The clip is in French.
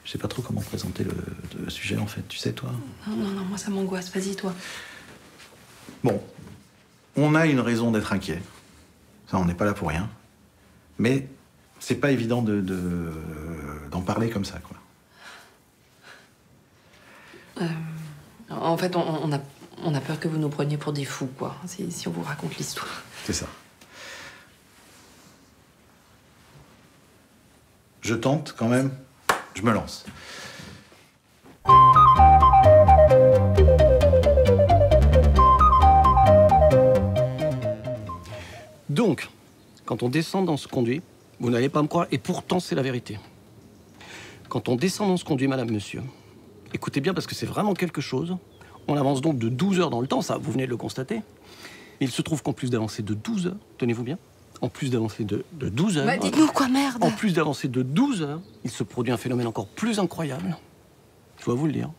Je sais pas trop comment présenter le sujet, en fait. Tu sais, toi? Non, moi, ça m'angoisse. Vas-y, toi. Bon. On a une raison d'être inquiet. Ça, on n'est pas là pour rien. Mais c'est pas évident d'en parler comme ça, quoi. En fait, on a peur que vous nous preniez pour des fous, quoi, si on vous raconte l'histoire. C'est ça. Je tente, quand même. Je me lance. Donc, quand on descend dans ce conduit, vous n'allez pas me croire, et pourtant c'est la vérité. Quand on descend dans ce conduit, madame, monsieur, écoutez bien parce que c'est vraiment quelque chose. On avance donc de 12 heures dans le temps, ça, vous venez de le constater. Il se trouve qu'en plus d'avancer de 12 heures, tenez-vous bien, en plus d'avancer de 12 heures... Bah, dites-nous quoi, merde! En plus d'avancer de 12 heures, il se produit un phénomène encore plus incroyable. Je dois vous le dire.